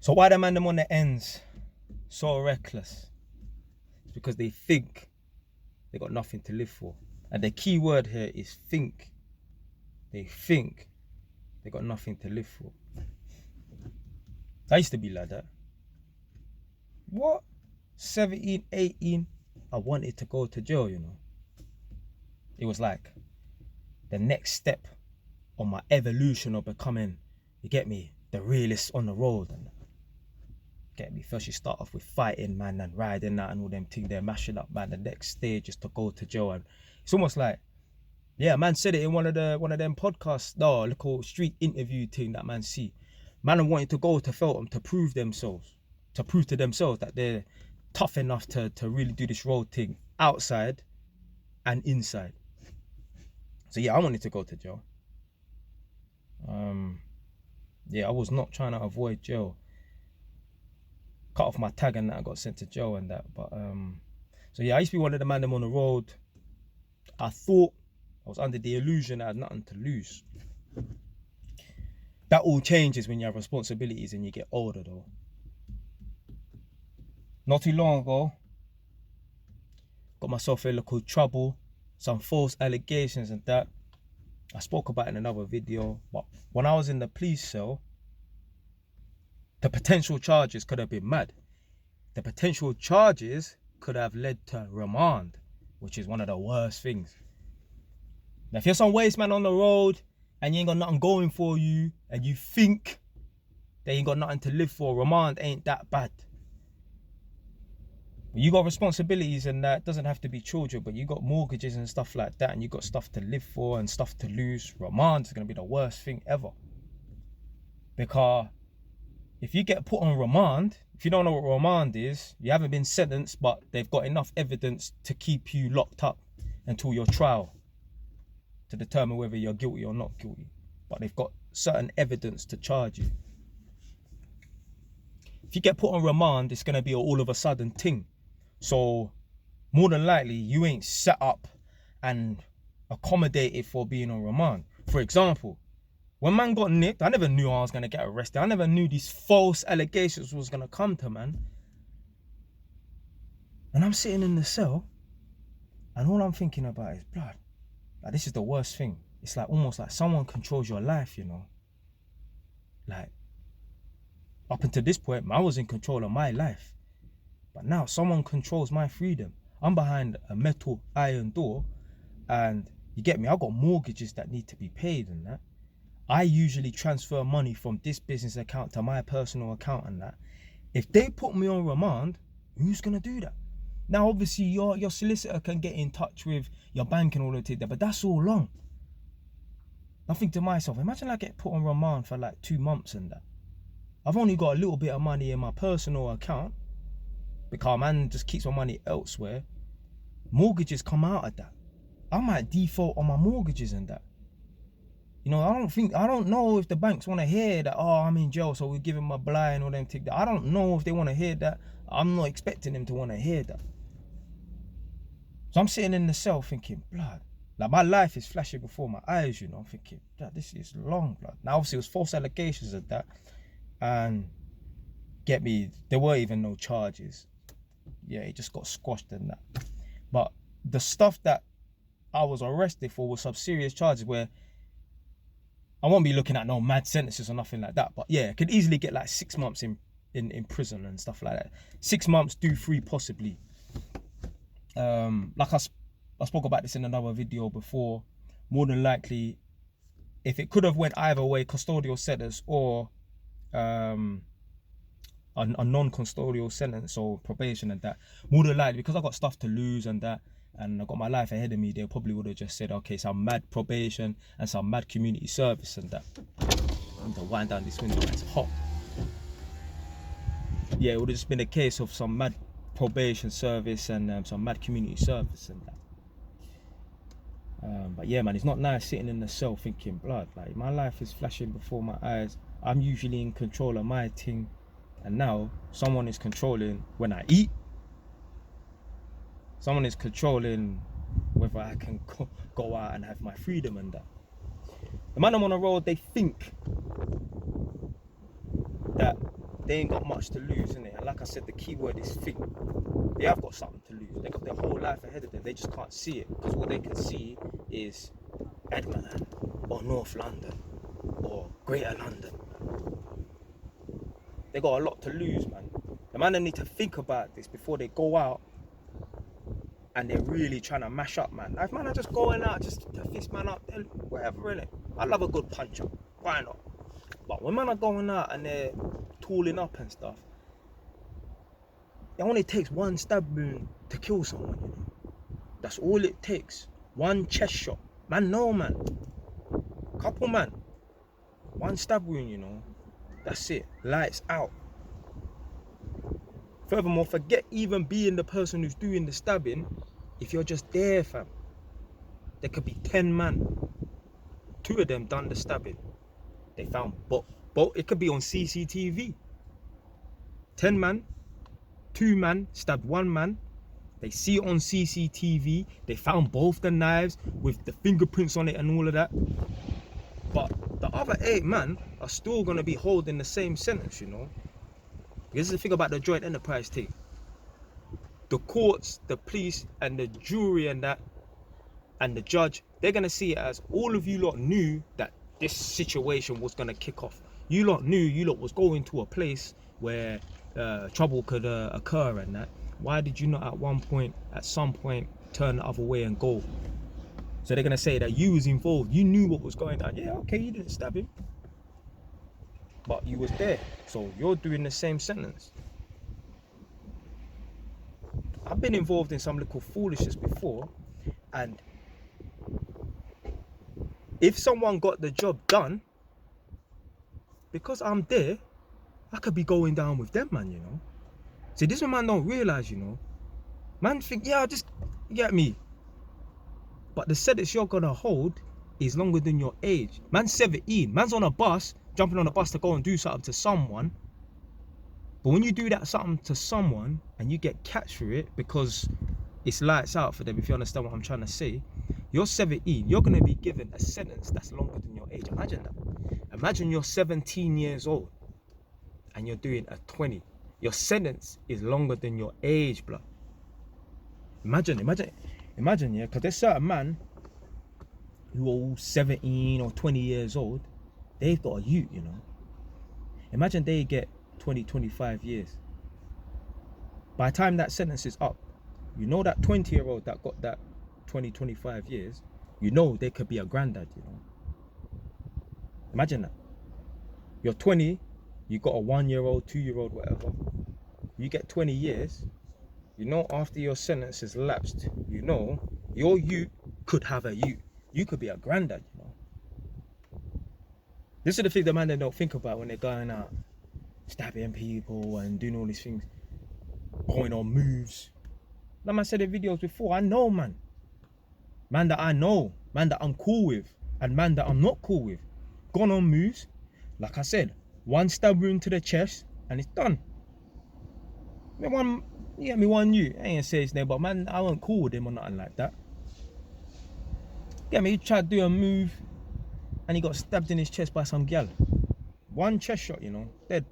So why the man them on the ends so reckless? It's because they think they got nothing to live for. And the key word here is think. They think they got nothing to live for. I used to be like that. What? 17, 18, I wanted to go to jail, you know. It was like the next step on my evolution of becoming, you get me, the realist on the road. And get me, first you start off with fighting, man, and riding that and all them things there, mashing up, man. The next stage is to go to jail. And it's almost like, yeah, man said it in one of them podcasts, no, little street interview thing that man see. Man wanting to go to Feltham to prove themselves, to prove to themselves that they're tough enough to really do this road thing outside and inside. So yeah, I wanted to go to jail. Yeah, I was not trying to avoid jail. Cut off my tag and that, I got sent to jail and that. But so yeah, I used to be one of the man them on the road. I thought I was under the illusion I had nothing to lose. That all changes when you have responsibilities and you get older though. Not too long ago, got myself in a little trouble, some false allegations and that. I spoke about it in another video, but when I was in the police cell, the potential charges could have been mad. The potential charges could have led to remand, which is one of the worst things. Now, if you're some waste man on the road and you ain't got nothing going for you and you think that you ain't got nothing to live for, remand ain't that bad. You got responsibilities and that, doesn't have to be children, but you got mortgages and stuff like that, and you got stuff to live for and stuff to lose. Remand is going to be the worst thing ever. Because if you get put on remand, if you don't know what remand is, you haven't been sentenced, but they've got enough evidence to keep you locked up until your trial to determine whether you're guilty or not guilty. But they've got certain evidence to charge you. If you get put on remand, it's going to be an all of a sudden thing. So more than likely, you ain't set up and accommodated for being on remand. For example, when man got nicked, I never knew I was going to get arrested. I never knew these false allegations was going to come to man. And I'm sitting in the cell and all I'm thinking about is blood. Like, this is the worst thing. It's like almost like someone controls your life, you know. Like, up until this point, I was in control of my life. But now someone controls my freedom. I'm behind a metal iron door and you get me, I've got mortgages that need to be paid and that. I usually transfer money from this business account to my personal account and that. If they put me on remand, who's gonna do that? Now obviously your solicitor can get in touch with your bank and all of that, but that's all long. I think to myself, imagine I get put on remand for like 2 months and that. I've only got a little bit of money in my personal account because man just keeps my money elsewhere. Mortgages come out of that. I might default on my mortgages and that. You know, I don't know if the banks want to hear that, oh, I'm in jail, so we're giving my blind or them take that. I don't know if they want to hear that. I'm not expecting them to want to hear that. So I'm sitting in the cell thinking, blood, like my life is flashing before my eyes, you know. I'm thinking, blood, this is long, blood. Now obviously it was false allegations of that. And get me, there were even no charges. Yeah, it just got squashed and that. But the stuff that I was arrested for was some serious charges where I won't be looking at no mad sentences or nothing like that. But yeah, I could easily get like 6 months in prison and stuff like that. 6 months, do 3 possibly. Like I spoke about this in another video before. More than likely, if it could have went either way, custodial sentence or a non-custodial sentence or probation and that, more than likely, because I got stuff to lose and that, and I got my life ahead of me, they probably would have just said, okay, some mad probation and some mad community service and that. I need to wind down this window, it's hot. Yeah, it would have just been a case of some mad probation service and some mad community service and that. But yeah, man, it's not nice sitting in the cell thinking, blood, like my life is flashing before my eyes. I'm usually in control of my thing, and now someone is controlling when I eat. Someone is controlling whether I can go out and have my freedom and that. The man I'm on the road, they think that they ain't got much to lose, innit? And like I said, the key word is think. They have got something to lose. They got their whole life ahead of them. They just can't see it, because all they can see is Edmonton or North London or Greater London. They got a lot to lose, man. The man, they need to think about this before they go out and they're really trying to mash up, man. Like, man, are just going out just to fist man up, then whatever, innit? I love a good punch up. Why not? But when man are going out and they're tooling up and stuff, it only takes one stab wound to kill someone, you know. That's all it takes. One chest shot. Man, no, man. Couple, man. One stab wound, you know. That's it. Lights out. Furthermore, forget even being the person who's doing the stabbing. If you're just there, fam, there could be 10 man. 2 of them done the stabbing. They found both. It could be on CCTV. 10 man, 2 man stabbed 1 man. They see it on CCTV. They found both the knives with the fingerprints on it and all of that. But the other 8 man are still gonna be holding the same sentence, you know. This is the thing about the joint enterprise thing. The courts, the police, and the jury and that, and the judge, they're gonna see it as all of you lot knew that this situation was gonna kick off. You lot knew you lot was going to a place where trouble could occur and that. Why did you not at some point, turn the other way and go? So they're gonna say that you was involved. You knew what was going on. Yeah, okay, you didn't stab him, but you was there, so you're doing the same sentence. I've been involved in some little foolishness before, and if someone got the job done, because I'm there, I could be going down with them, man, you know. See, this one man don't realise, you know. Man think, yeah, just, you get me. But the sentence you're gonna hold is longer than your age. Man's 17, man's on a bus, jumping on a bus to go and do something to someone. But when you do that something to someone and you get catch for it, because it's lights out for them, if you understand what I'm trying to say, you're 17, you're going to be given a sentence that's longer than your age. Imagine that. Imagine you're 17 years old and you're doing a 20. Your sentence is longer than your age, blood. Imagine, yeah, because there's certain man who are all 17 or 20 years old, they've got a youth, you know. Imagine they get 20, 25 years. By the time that sentence is up, you know that 20-year-old that got that 20, 25 years, you know they could be a granddad, you know. Imagine that. You're 20, you got a 1-year-old, 2-year-old, whatever. You get 20 years, you know after your sentence is lapsed, you know your youth could have a youth. You could be a granddad, you know. This is the thing that man they don't think about when they're going out stabbing people and doing all these things, going on moves. Like I said in videos before, I know man that I know, man that I'm cool with, and man that I'm not cool with, gone on moves. Like I said, 1 stab wound to the chest and it's done. You get me, one you, I ain't say his name, but man, I wasn't cool with him or nothing like that. Get me, he tried to do a move and he got stabbed in his chest by some gal. 1 chest shot, you know, dead.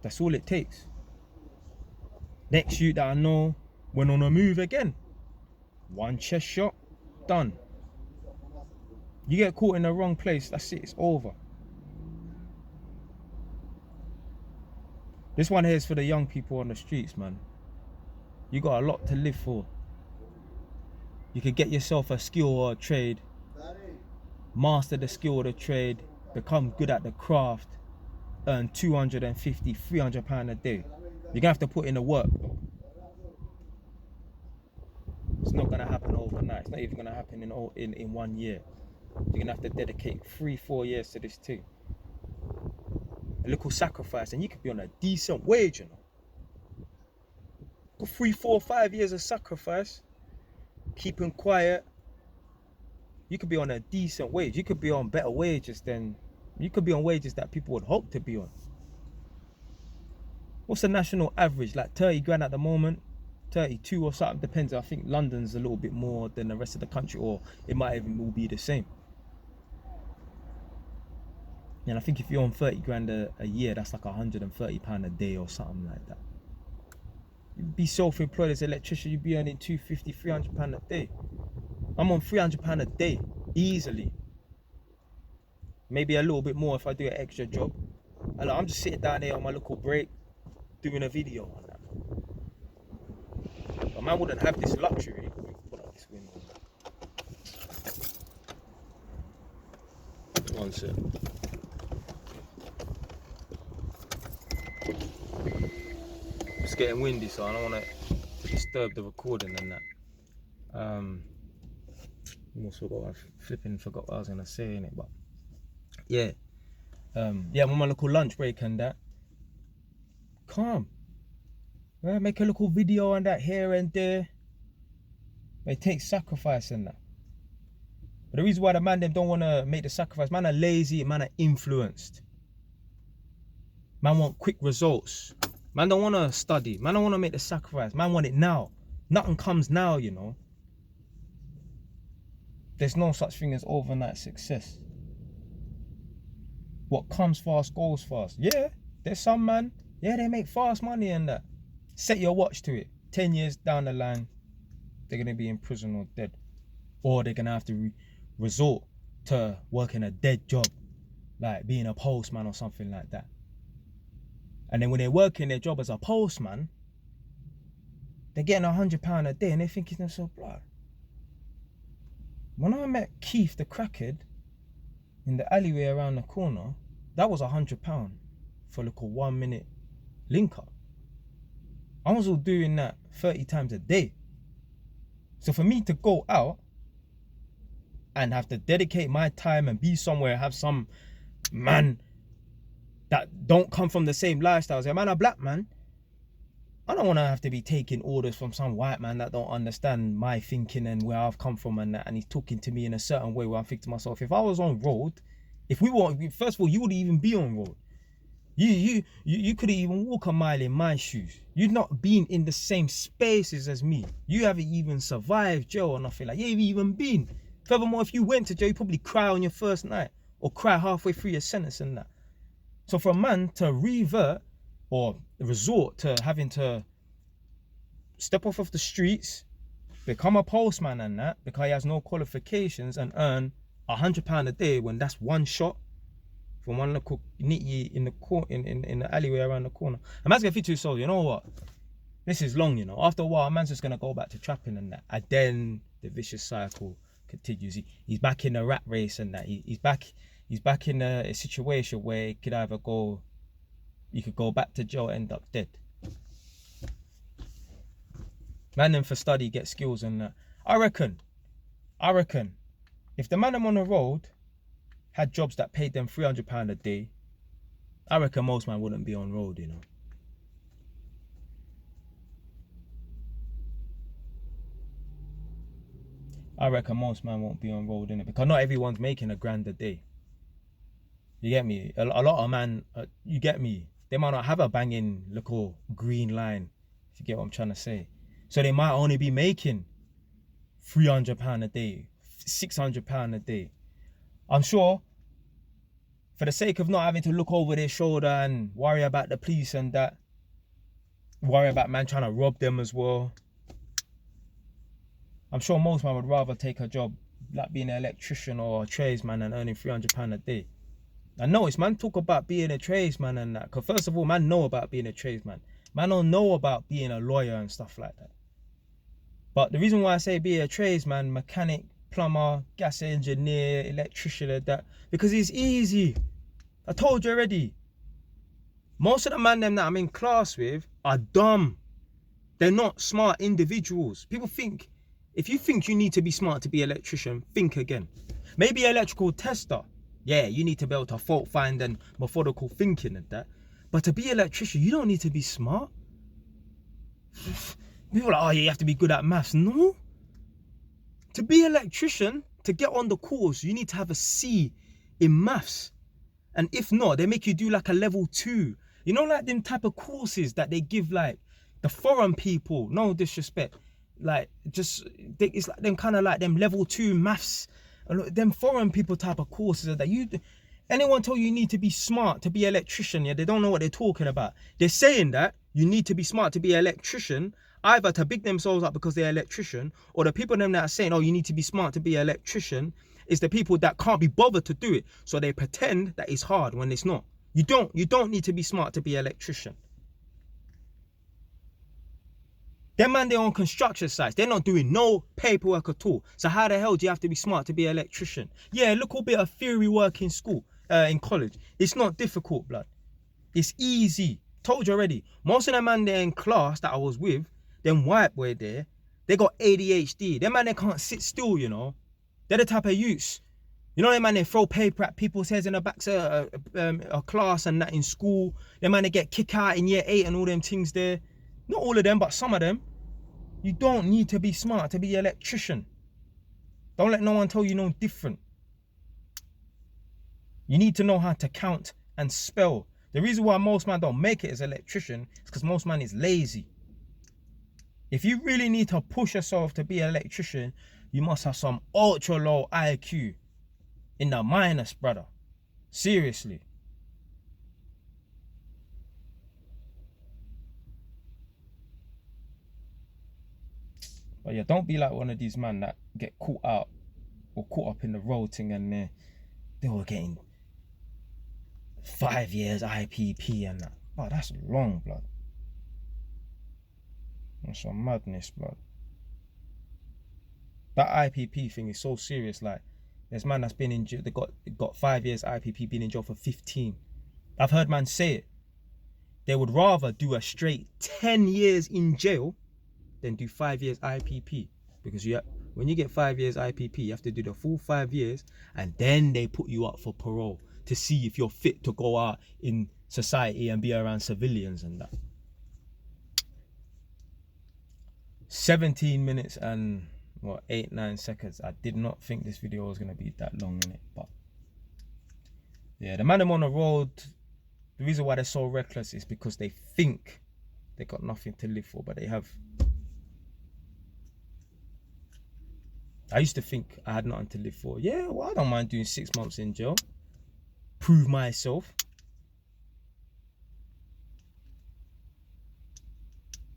That's all it takes. Next shoot that I know went on a move again. 1 chest shot, done. You get caught in the wrong place, that's it, it's over. This one here is for the young people on the streets, man. You got a lot to live for. You could get yourself a skill or a trade, master the skill or the trade, become good at the craft, earn 250, 300 pounds a day. You're gonna have to put in the work. It's not gonna happen overnight. It's not even gonna happen in 1 year. You're gonna have to dedicate 3-4 years to this too. A little sacrifice and you could be on a decent wage, you know. For 3, 4, 5 years of sacrifice, keeping quiet, you could be on a decent wage. You could be on better wages than, you could be on wages that people would hope to be on. What's the national average? Like 30 grand at the moment, 32 or something, depends. I think London's a little bit more than the rest of the country, or it might even all be the same. And I think if you're on 30 grand a year, that's like £130 a day or something like that. You'd be self-employed as an electrician, you'd be earning £250, £300 a day. I'm on £300 a day, easily. Maybe a little bit more if I do an extra job. And I'm just sitting down there on my little break, doing a video on that. But man wouldn't have this luxury. Put up this window. One sec. It's getting windy, so I don't want to disturb the recording and that. Almost forgot. I forgot what I was gonna say in it, but yeah. Yeah, I'm on my little lunch break and that. Calm. Yeah, make a little video on that here and there. It takes sacrifice and that. But the reason why the man them don't want to make the sacrifice, man are lazy, man are influenced. Man want quick results. Man don't want to study. Man don't want to make the sacrifice. Man want it now. Nothing comes now, you know. There's no such thing as overnight success. What comes fast goes fast. Yeah, there's some man, yeah, they make fast money and that. Set your watch to it. 10 years down the line, they're going to be in prison or dead. Or they're going to have to resort to working a dead job, like being a postman or something like that. And then when they're working their job as a postman, they're getting £100 a day and they're thinking to themselves, blood. When I met Keith the crackhead in the alleyway around the corner, that was £100 for a little 1 minute link up. I was all doing that 30 times a day. So for me to go out and have to dedicate my time and be somewhere, have some man that don't come from the same lifestyle as a man, a black man, I don't want to have to be taking orders from some white man that don't understand my thinking and where I've come from and that, and he's talking to me in a certain way where I think to myself, if I was on road, if we were, first of all, you wouldn't even be on road. You couldn't even walk a mile in my shoes. You've not been in the same spaces as me. You haven't even survived jail or nothing like. You haven't even been. Furthermore, if you went to jail, you probably cry on your first night or cry halfway through your sentence and that. So for a man to revert or resort to having to step off of the streets, become a postman and that, because he has no qualifications, and earn £100 a day when that's one shot from one little nitty in the alleyway around the corner. A man's gonna think to himself, you know what? This is long, you know. After a while, a man's just gonna go back to trapping and that. And then the vicious cycle continues. He's back in the rat race and that. He's back in a situation where he could either go, you could go back to jail, end up dead. Man them for study, get skills and that. I reckon, if the man them on the road had jobs that paid them £300 a day, I reckon most man wouldn't be on road, you know. I reckon most man won't be on road, innit? Because not everyone's making £1,000 a day. You get me? A lot of man, you get me? They might not have a banging little green line, if you get what I'm trying to say. So they might only be making £300 a day, £600 a day. I'm sure, for the sake of not having to look over their shoulder and worry about the police and that, worry about man trying to rob them as well, I'm sure most man would rather take a job like being an electrician or a tradesman and earning £300 a day. I notice man talk about being a tradesman and that, because first of all, man know about being a tradesman. Man don't know about being a lawyer and stuff like that. But the reason why I say be a tradesman, mechanic, plumber, gas engineer, electrician and that, because it's easy. I told you already. Most of the man them that I'm in class with are dumb. They're not smart individuals. People think, if you think you need to be smart to be an electrician, think again. Maybe an electrical tester. Yeah, you need to be able to fault find and methodical thinking and that. But to be an electrician, you don't need to be smart. People are like, oh, you have to be good at maths. No. To be an electrician, to get on the course, you need to have a C in maths. And if not, they make you do like a level 2. You know, like them type of courses that they give like the foreign people, no disrespect. Like, it's like them kind of like them level 2 maths. Them foreign people type of courses that Anyone tell you need to be smart to be an electrician, yeah, they don't know what they're talking about. They're saying that you need to be smart to be an electrician, either to big themselves up because they're an electrician, or the people them that are saying, oh, you need to be smart to be an electrician, is the people that can't be bothered to do it. So they pretend that it's hard when it's not. You don't need to be smart to be an electrician. Them man, they're on construction sites. They're not doing no paperwork at all. So how the hell do you have to be smart to be an electrician? Yeah, look a bit of theory work in school, in college. It's not difficult, blood. It's easy. Told you already. Most of the man there in class that I was with, them white boy there, they got ADHD. Them man, they can't sit still, you know. They're the type of youths. You know, them man, they throw paper at people's heads in the back of a class and that in school. Them man, they get kicked out in year 8 and all them things there. Not all of them, but some of them. You don't need to be smart to be an electrician. Don't let no one tell you no different. You need to know how to count and spell. The reason why most man don't make it as an electrician is because most man is lazy. If you really need to push yourself to be an electrician, you must have some ultra low IQ in the minus, brother. Seriously. But yeah, don't be like one of these men that get caught out or caught up in the road thing and they were getting 5 years IPP and that. Oh, that's long, blood. That's some madness, blood. That IPP thing is so serious. Like, there's man that's been in jail, they got 5 years IPP, been in jail for 15. I've heard man say it. They would rather do a straight 10 years in jail than do 5 years IPP, because when you get 5 years IPP, you have to do the full 5 years and then they put you up for parole to see if you're fit to go out in society and be around civilians and that. 17 minutes and what, 8-9 seconds. I did not think this video was going to be that long in it, but yeah, the man them on the road, the reason why they're so reckless is because they think they got nothing to live for, but they have. I used to think I had nothing to live for. Yeah, well, I don't mind doing 6 months in jail. Prove myself.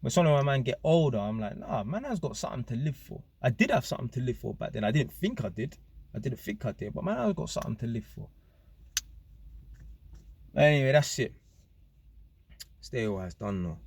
But suddenly when man get older, I'm like, nah, man has got something to live for. I did have something to live for back then. I didn't think I did. But man has got something to live for. Anyway, that's it. Stay wise, done now.